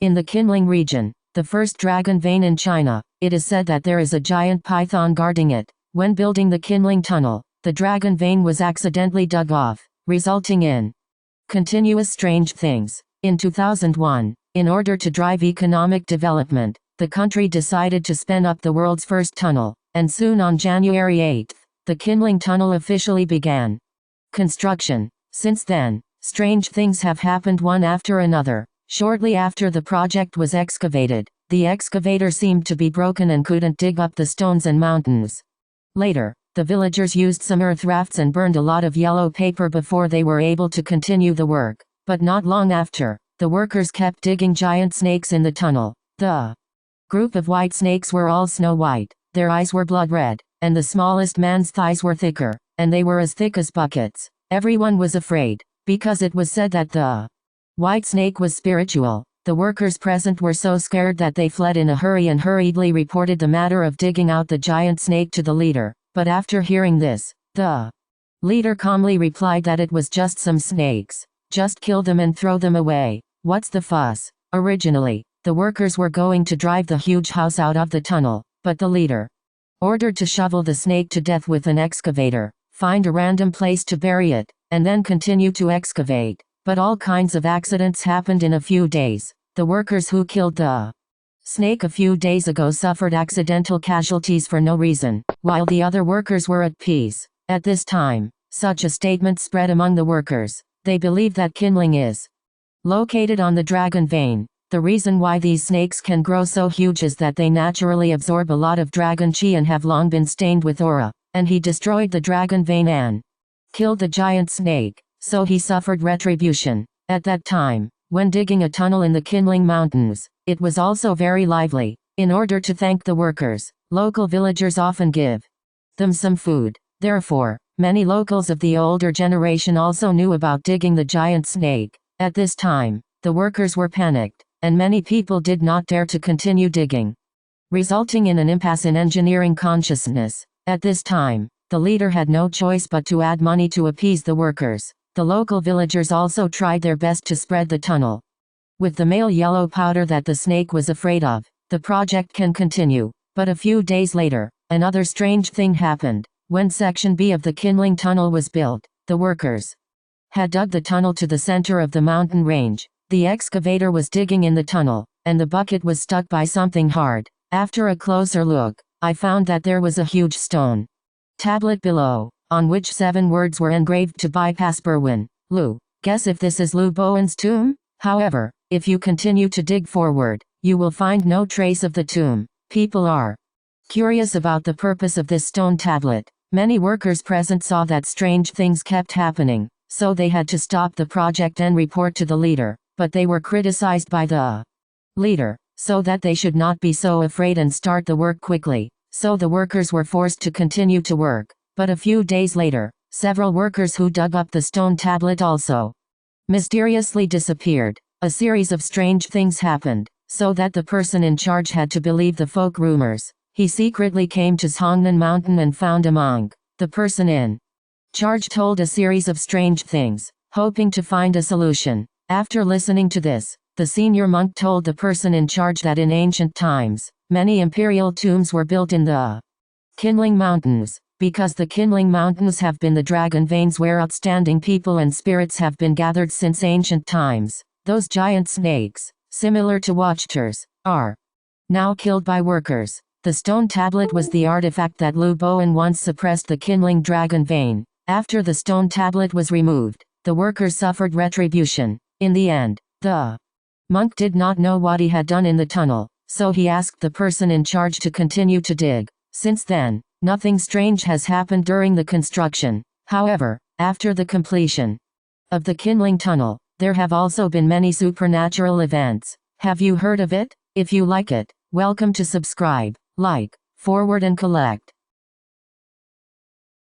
In the Qinling region, the first dragon vein in China, it is said that there is a giant python guarding it. When building the Qinling Tunnel, the dragon vein was accidentally dug off, resulting in continuous strange things. In 2001, in order to drive economic development, the country decided to spin up the world's first tunnel, and soon on January 8, the Qinling Tunnel officially began construction. Since then, strange things have happened one after another. Shortly after the project was excavated, the excavator seemed to be broken and couldn't dig up the stones and mountains. Later, the villagers used some earth rafts and burned a lot of yellow paper before they were able to continue the work. But not long after, the workers kept digging giant snakes in the tunnel. The group of white snakes were all snow white, their eyes were blood red, and the smallest man's thighs were thicker, and they were as thick as buckets. Everyone was afraid, because it was said that the white snake was spiritual. The workers present were so scared that they fled in a hurry and hurriedly reported the matter of digging out the giant snake to the leader. But after hearing this, the leader calmly replied that it was just some snakes. Just kill them and throw them away. What's the fuss? Originally, the workers were going to drive the huge house out of the tunnel, but the leader ordered to shovel the snake to death with an excavator, find a random place to bury it, and then continue to excavate. But all kinds of accidents happened in a few days. The workers who killed the snake a few days ago suffered accidental casualties for no reason, while the other workers were at peace. At this time, such a statement spread among the workers. They believe that Qinling is located on the dragon vein. The reason why these snakes can grow so huge is that they naturally absorb a lot of dragon chi and have long been stained with aura. And he destroyed the dragon vein and killed the giant snake, so he suffered retribution. At that time, when digging a tunnel in the Qinling Mountains, it was also very lively. In order to thank the workers, local villagers often give them some food. Therefore, many locals of the older generation also knew about digging the giant snake. At this time, the workers were panicked, and many people did not dare to continue digging, resulting in an impasse in engineering consciousness. At this time, the leader had no choice but to add money to appease the workers. The local villagers also tried their best to spread the tunnel with the male yellow powder that the snake was afraid of. The project can continue. But a few days later, another strange thing happened. When Section B of the Qinling Tunnel was built, the workers had dug the tunnel to the center of the mountain range. The excavator was digging in the tunnel, and the bucket was stuck by something hard. After a closer look, I found that there was a huge stone tablet below, on which 7 words were engraved to bypass Berwin. Lu. Guess if this is Lu Bowen's tomb? However, if you continue to dig forward, you will find no trace of the tomb. People are curious about the purpose of this stone tablet. Many workers present saw that strange things kept happening, so they had to stop the project and report to the leader. But they were criticized by the leader, so that they should not be so afraid and start the work quickly. So the workers were forced to continue to work. But a few days later, several workers who dug up the stone tablet also mysteriously disappeared. A series of strange things happened, so that the person in charge had to believe the folk rumors. He secretly came to Qinling Mountain and found a monk. The person in charge told a series of strange things, hoping to find a solution. After listening to this, the senior monk told the person in charge that in ancient times, many imperial tombs were built in the Qinling Mountains. Because the Qinling Mountains have been the dragon veins where outstanding people and spirits have been gathered since ancient times. Those giant snakes, similar to watchtowers, are now killed by workers. The stone tablet was the artifact that Lu Bowen once suppressed the Qinling dragon vein. After the stone tablet was removed, the workers suffered retribution. In the end, the monk did not know what he had done in the tunnel, so he asked the person in charge to continue to dig. Since then, nothing strange has happened during the construction. However, after the completion of the Qinling Tunnel, there have also been many supernatural events. Have you heard of it? If you like it, welcome to subscribe, like, forward and collect.